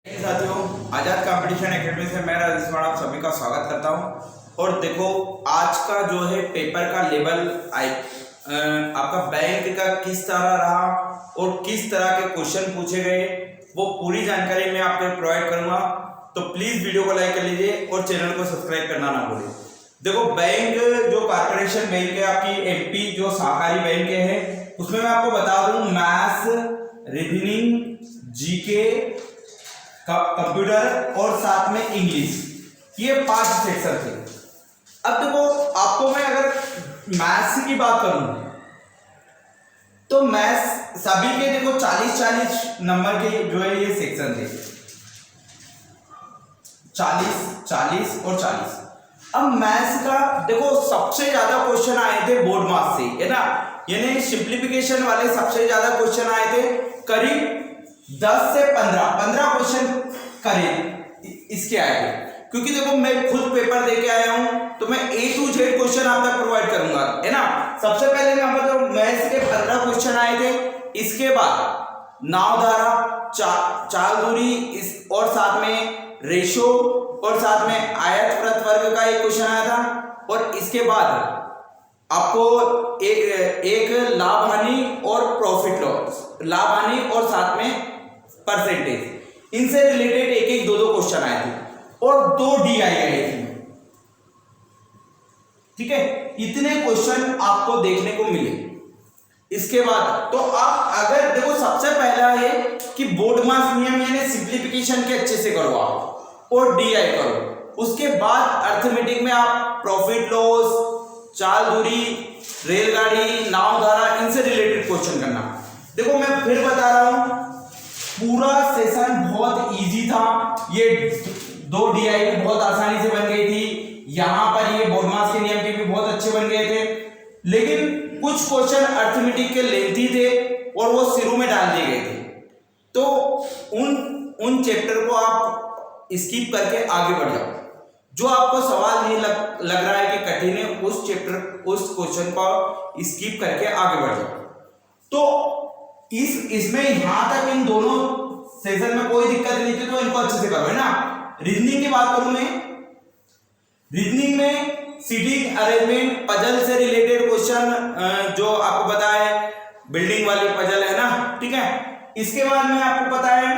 साथियों, आजाद competition academy से मैं राजेश आप सभी का स्वागत करता हूं। और देखो, आज का जो है पेपर का लेवल आपका बैंक का किस तरह रहा और किस तरह के क्वेश्चन पूछे गए, वो पूरी जानकारी मैं आपको प्रोवाइड करूंगा। तो प्लीज वीडियो को लाइक कर लीजिए और चैनल को सब्सक्राइब करना ना भूलिए। देखो, बैंक जो कॉर्पोरेशन बैंक है, आपकी एमपी जो सहकारी बैंक है, उसमें मैं आपको बता दूं मैथ्स, रीजनिंग, जीके, कंप्यूटर और साथ में इंग्लिश, ये 5 सेक्शन थे। अब देखो, आपको मैं अगर मैथ्स की बात करूं तो मैथ्स सभी के देखो 40-40 नंबर के जो है ये सेक्शन थे, 40, 40 और 40। अब मैथ्स का देखो सबसे ज्यादा क्वेश्चन आए थे बोर्ड मार्क्स से, है ना, यानी सिंप्लीफिकेशन वाले सबसे ज्यादा क्वेश्चन आए थे, करीब 10 से 15 क्वेश्चन करीब इसके आए थे। क्योंकि देखो, मैं खुद पेपर देके आया हूं तो मैं A to Z क्वेश्चन आप तक प्रोवाइड करूंगा, है ना। सबसे पहले मैं आपको मैथ्स के 15 क्वेश्चन आए थे, इसके बाद नावधारा, चाल दूरी और साथ में रेशो और साथ में आयत प्रतवर्ग का एक क्वेश्चन आया था। और इसके बाद आपको एक लाभ हानि और प्रॉफिट लॉस, लाभ हानि और साथ में परसेंटेज, इनसे रिलेटेड एक दो क्वेश्चन आए थे और 2 DI आए थे। ठीक है, इतने क्वेश्चन आपको देखने को मिले। इसके बाद तो आप अगर देखो, सबसे पहला है कि बोर्ड मार्क्स नियम यानी सिंप्लीफिकेशन के अच्छे से करो आप और DI करो। उसके बाद अर्थमेटिक में आप प्रॉफिट लॉस, चाल दूरी, रेलगाड़ी, नावधारा, इनसे रिलेटेड क्वेश्चन करना। देखो, मैं फिर बता रहा हूं, पूरा सेशन बहुत इजी था। ये 2 DI भी बहुत आसानी से बन गई थी, यहां पर ये बोर्ड मार्क्स के नियम के भी बहुत अच्छे बन गए थे। लेकिन कुछ क्वेश्चन अर्थमेटिक के लेंथी थे और वो शुरू में डाल दिए गए थे, तो उन चैप्टर को आप स्किप करके आगे बढ़ जाओ। जो आपको सवाल नहीं लग रहा है कि कठिन है, उस चैप्टर उस क्वेश्चन को स्किप करके आगे बढ़ जाओ। तो इसमें यहां तक इन दोनों सेशन में कोई दिक्कत नहीं थी, तो इनको अच्छे से करो, है ना। रीजनिंग की बात करूं मैं, रीजनिंग में सीटिंग अरेंजमेंट पजल से रिलेटेड क्वेश्चन जो आपको पता है, बिल्डिंग वाली पजल है ना, ठीक है। इसके बाद में आपको पता है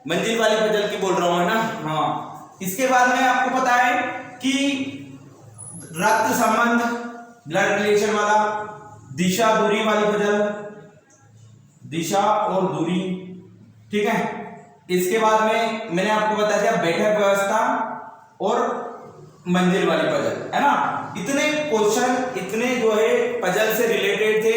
मंजिल वाली पजल की बोल रहा हूं, है ना, हाँ। इसके बाद में आपको पता है कि रक्त संबंध, ब्लड रिलेशन वाला, दिशा दूरी वाली पजल, दिशा और दूरी, ठीक है। इसके बाद में मैंने आपको बता दिया बैठक व्यवस्था और मंजिल वाली पजल, है ना। इतने क्वेश्चन, इतने जो है पजल से रिलेटेड थे।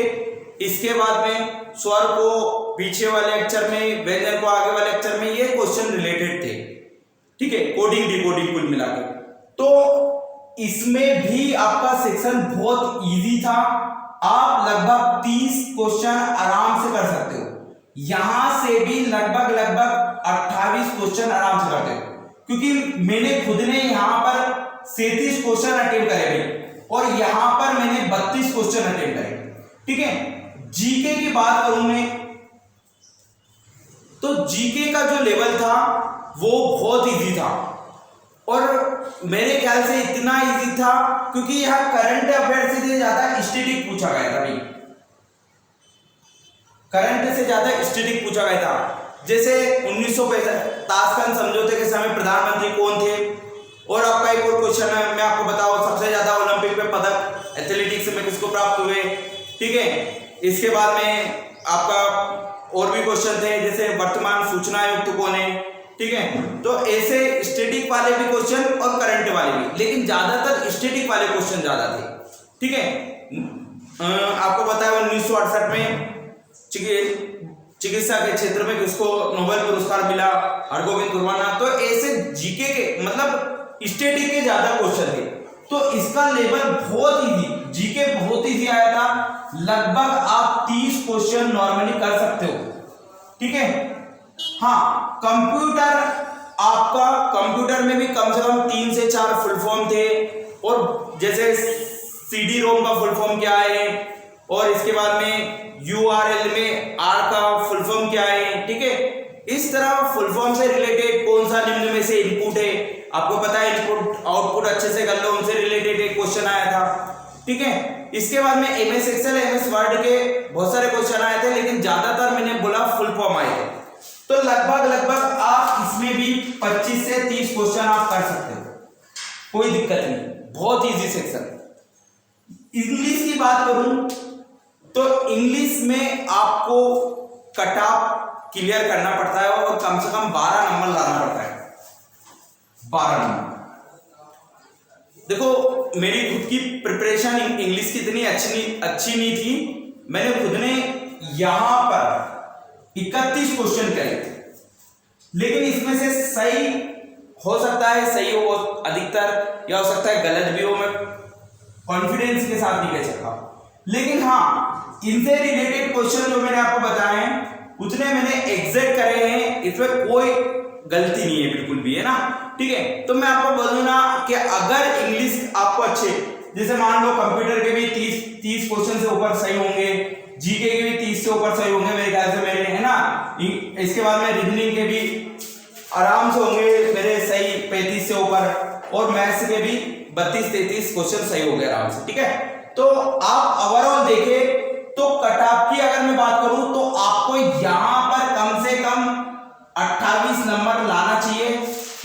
इसके बाद में स्वर को पीछे वाले अक्षर में, व्यंजन को आगे वाले अक्षर में, ये क्वेश्चन रिलेटेड थे, ठीक है, कोडिंग डिकोडिंग कुल मिलाकर। तो इसमें भी आपका सेक्शन बहुत इजी था। आप लगभग 30 क्वेश्चन आराम से कर सकते हो। यहां से भी लगभग 28 क्वेश्चन आराम से करते हो, क्योंकि मैंने खुद ने यहां पर 37 क्वेश्चन अटेम्प्ट करे और यहां पर मैंने 32 क्वेश्चन अटेम्प्ट करे, ठीक है। जीके की बात करूं मैं, तो जीके का जो लेवल था वो बहुत इजी था और मेरे ख्याल से इतना इजी था क्योंकि यहां करंट अफेयर से ज्यादा स्टैटिक पूछा गया था। भाई, करंट से ज्यादा स्टैटिक पूछा गया था। जैसे 1965 ताशकंद समझौते के समय प्रधानमंत्री कौन थे, और आपका एक और क्वेश्चन है, मैं आपको बताऊं सबसे ज्यादा ओलंपिक में पदक एथलेटिक्स में किसको प्राप्त हुए, ठीक है। इसके बाद में आपका और भी क्वेश्चन थे, जैसे वर्तमान सूचना आयुक्त कौन है, ठीक है। तो ऐसे स्टैटिक वाले भी क्वेश्चन और करंट वाले भी, लेकिन ज्यादातर स्टैटिक वाले क्वेश्चन ज्यादा थे, ठीक है। आपको पता है 1968 में चिकित्सा के क्षेत्र में किसको नोबेल पुरस्कार मिला, हरगोविंद खुराना। तो ऐसे जीके के मतलब स्टैटिक के ज्यादा क्वेश्चन थे, तो इसका लेवल बहुत इजी, जीके बहुत इजी आया था। लगभग आप 30 क्वेश्चन नॉर्मली कर सकते हो, ठीक है। हाँ, कंप्यूटर, आपका कंप्यूटर में भी कम से कम 3 से 4 फुल फॉर्म थे, और जैसे CD रोम का फुल फॉर्म क्या है, और इसके बाद में URL में R का फुल फॉर्म क्या है, ठीक है। इस तरह फुल फॉर्म से रिलेटेड आपको पता है इनपुट आउटपुट अच्छे से कर लो, उनसे रिलेटेड एक क्वेश्चन आया था, ठीक है। इसके बाद में एमएस एक्सेल एमएस वर्ड के बहुत सारे क्वेश्चन आए थे, लेकिन ज्यादातर मैंने बोला फुल फॉर्म आए थे। तो लगभग आप इसमें भी 25 से 30 क्वेश्चन आप कर सकते हो, कोई दिक्कत नहीं, बहुत इजी सेक्शन। इंग्लिश की बात करूं तो इंग्लिश में आपको कट ऑफ क्लियर करना पड़ता है और कम से कम 12 नंबर लाना पड़ता है, 12 नंबर। देखो मेरी खुद की प्रिपरेशन इंग्लिश की इतनी अच्छी नहीं थी, मैंने खुद ने यहां पर 31 क्वेश्चन करे थे, लेकिन इसमें से सही हो सकता है सही हो अधिकतर, या हो सकता है गलत भी हो, मैं कॉन्फिडेंस के साथ नहीं कह सकता, लेकिन हाँ इनसे रिलेटेड क्वेश्चन जो मैंने आपको बताए हैं उतने मैंने एग्जैक्ट करे हैं, इसमें कोई गलती नहीं है बिल्कुल भी, है ना, ठीक है। तो मैं आपको बोलूँ ना कि अगर इंग्लिश आपको अच्छे, जैसे मान लो कंप्यूटर के भी 30 क्वेश्चन से ऊपर सही होंगे, जीके के भी 30 से ऊपर सही होंगे मेरे ख्याल से मेरे, है ना। इसके बाद में रीजनिंग के भी आराम से होंगे मेरे सही 35 से ऊपर, और मैथ्स के भी 32-33 क्वेश्चन सही हो गए आराम से, ठीक है। तो आप ओवरऑल देखें तो कट ऑफ की अगर मैं बात करूं तो आपको यहां पर कम से कम 28 नंबर लाना चाहिए,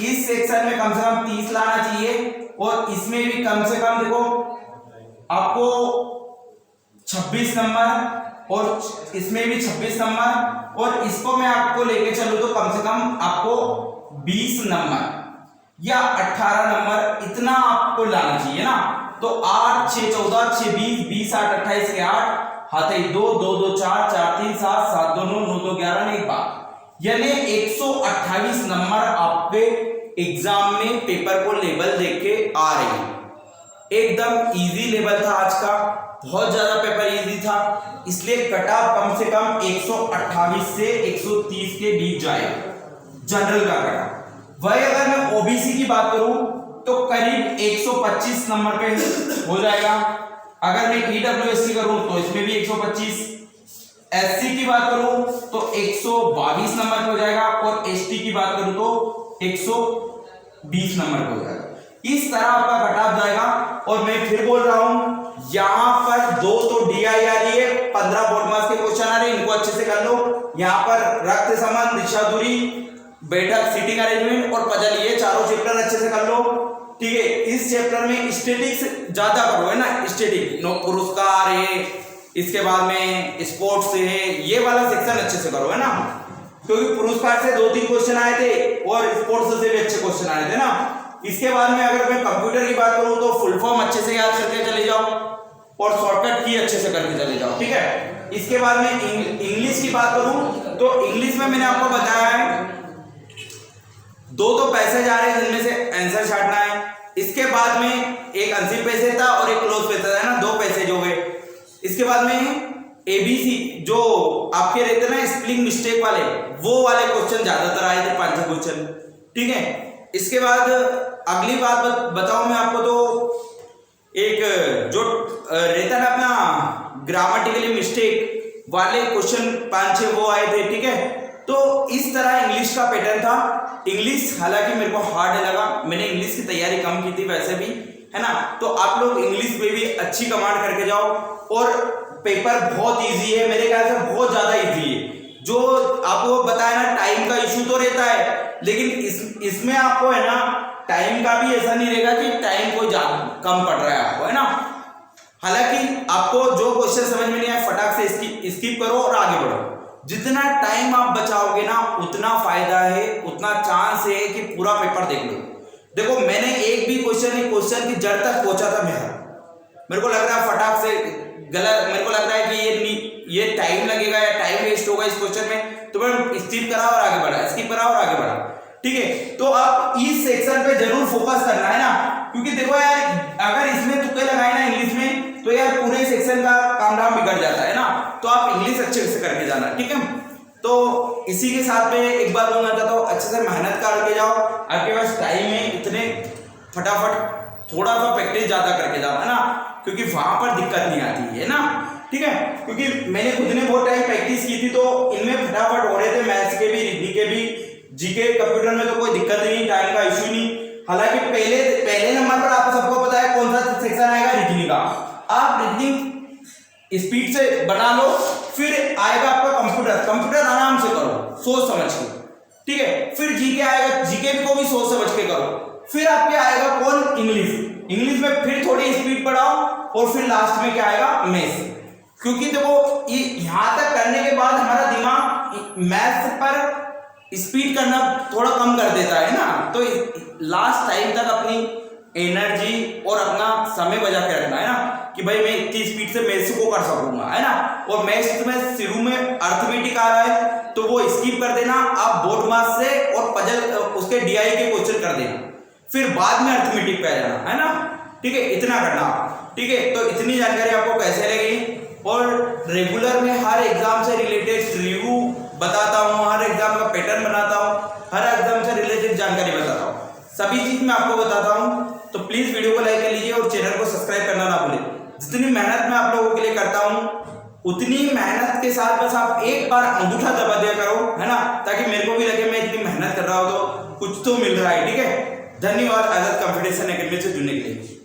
इस सेक्शन में कम से कम 30 लाना चाहिए, और इसमें भी कम से कम देखो आपको 26 नंबर, और इसमें भी 26 नंबर, और इसको मैं आपको लेके चलूं तो कम से कम आपको 20 नंबर या 18 नंबर इतना आपको लाना चाहिए ना। तो 8 6 14 6 20 20 8 28 के 8 हाथे 2 2 2 4 4 3 7 7 2 9 9 2 11 1 12, यानी 128 नंबर आपके एग्जाम में पेपर को लेवल देख के आ रहे हैं। एकदम इजी लेवल था आज का, बहुत ज्यादा पेपर इजी था, इसलिए कट ऑफ कम से कम 128 से 130 के बीच जाएगा जनरल का कट ऑफ। वही अगर मैं ओबीसी की बात करूं तो करीब 125 नंबर पे हो जाएगा। अगर मैं ईडब्ल्यूएस की करूं तो इसमें भी 125, एससी की बात करूं तो 122 नंबर पे हो जाएगा, और एसटी की बात करूं तो 120 नंबर पे हो जाएगा। इस तरह आपका कट ऑफ जाएगा। और मैं फिर बोल रहा हूं यहां पर 2 तो डीआई आ रही है, 15 बोर्ड मार्क्स के क्वेश्चन आ रहे हैं, इनको अच्छे से कर लो। यहां पर रक्त संबंध, दिशा दूरी, बैठक, सीटिंग अरेंजमेंट और पजल, ये चारों चैप्टर अच्छे से कर लो, ठीक है। इस चैप्टर में स्टैटिक्स ज्यादा करो, है ना, स्टैटिक नो पुरस्कार है, इसके बाद में स्पोर्ट्स है, ये वाला सेक्शन अच्छे से करो, है ना, क्योंकि पुरस्कार से 2-3 क्वेश्चन आए थे और स्पोर्ट्स से भी अच्छे क्वेश्चन आए थे ना। इसके बाद में अगर मैं कंप्यूटर की बात करूं तो फुल फॉर्म अच्छे से याद करके चले जाओ और शॉर्टकट की अच्छे से करके चले जाओ, ठीक है। इसके बाद में इंग्लिश की बात करूं तो इंग्लिश में मैंने आपको बताया है 2 तो पैसेज आ रहे हैं जिनमें से आंसर छांटना है। इसके बाद में एक अनसीन पैसेज था और एक क्लोज पैसेज था, ना, 2 पैसेज हो गए। इसके बाद में एबीसी जो आपके रहते ना स्पेलिंग मिस्टेक वाले, वो वाले क्वेश्चन ज्यादातर आए थे, 5 क्वेश्चन, ठीक है। इसके बाद अगली बात बताऊं मैं आपको तो एक जो रहता ना अपना ग्रामेटिकली मिस्टेक वाले क्वेश्चन 5-6 वो आए थे, ठीक है। तो इस तरह इंग्लिश का पैटर्न था। इंग्लिश हालांकि मेरे को हार्ड लगा, मैंने इंग्लिश की तैयारी कम की थी वैसे भी, है ना। तो आप लोग इंग्लिश में भी अच्छी कमांड करके जाओ, और पेपर बहुत इजी है, मेरे ख्याल से बहुत ज्यादा इजी है। जो आपको बताया ना टाइम का इशू तो रहता है, लेकिन इसमें आपको है ना टाइम का भी ऐसा नहीं रहेगा कि टाइम कोई कम पड़ रहा है आपको, है ना। हालांकि आपको जो क्वेश्चन समझ में नहीं आया फटाक से स्किप करो और आगे बढ़ो। जितना टाइम आप बचाओगे ना उतना फायदा है, उतना चांस है कि पूरा पेपर देख लो। देखो मैंने एक भी क्वेश्चन की जड़ तक पहुंचा था मेरे को लग रहा है फटाक से गलत, मेरे को लग रहा है कि ये टाइम लगेगा या टाइम वेस्ट होगा इस क्वेश्चन में, तो मैं स्किप करा और आगे बढ़ा, स्किप करा और आगे बढ़ा, ठीक है। तो आप इस सेक्शन पे जरूर फोकस करना है ना, क्योंकि देखो यार अगर इसमें तुक्के लगाए ना इंग्लिश में तो यार पूरे सेक्शन का काम धाम बिगड़ जाता है ना। तो आप इंग्लिश अच्छे से करके जाना, ठीक है। तो इसी के साथ में एक बार बोलना चाहता हूँ, अच्छे से मेहनत करके जाओ, आपके पास टाइम है, इतने फटाफट थोड़ा सा प्रैक्टिस ज्यादा करके जाओ, है ना, क्योंकि वहां पर दिक्कत नहीं आती है ना, ठीक है। क्योंकि मैंने खुद ने बहुत टाइम प्रैक्टिस की थी तो इनमें फटाफट हो रहे थे, मैथ्स के भी, रीजनिंग के भी, जीके कंप्यूटर में तो कोई दिक्कत नहीं, टाइम का इश्यू नहीं। हालांकि पहले नंबर पर आप सबको पता है कौन सा सेक्शन आएगा, रीजनिंग का। आप रीजनिंग स्पीड से बना लो, फिर आएगा आपका कंप्यूटर आराम से करो सोच समझ के, ठीक है। फिर जीके आएगा, जीके को भी सोच समझ के करो। फिर आपके आएगा कौन, इंग्लिश में फिर थोड़ी स्पीड बढ़ाओ, और फिर लास्ट में क्या आएगा, मैथ्स। क्योंकि देखो ये यहां तक करने के बाद हमारा दिमाग मैथ्स पर स्पीड करना थोड़ा कम कर देता है ना, तो लास्ट टाइम तक अपनी एनर्जी और अपना समय बचा के रखना है ना, कि भाई मैं इतनी स्पीड से मैथ्स को कर सकूंगा, है ना। और मैथ्स में शुरू में अर्थमेटिक आ रहा है तो वो स्किप कर देना, आप बोर्ड मास से और पजल उसके डीआई के क्वेश्चन कर देना, फिर बाद में अर्थमेटिक पे आ जाना, है ना, ठीक है। इतना करना, ठीक है। तो इतनी जानकारी आपको कैसे लगी, और रेगुलर में हर एग्जाम से रिलेटेड रिव्यू बताता हूँ, हर एग्जाम का पैटर्न बनाता हूँ, हर एग्जाम से रिलेटेड जानकारी बताता हूँ, सभी चीज मैं आपको बताता हूँ। तो प्लीज वीडियो को लाइक कर लीजिए और चैनल को सब्सक्राइब करना ना भूलें। जितनी मेहनत मैं आप लोगों के लिए करता हूँ, उतनी मेहनत के साथ बस आप एक बार अंगूठा दबा दिया करो, है ना, ताकि मेरे को भी लगे मैं इतनी मेहनत कर रहा हूँ तो कुछ तो मिल रहा है, ठीक है। धन्यवाद आजाद कंपटीशन एकेडमी से जुड़ने के लिए।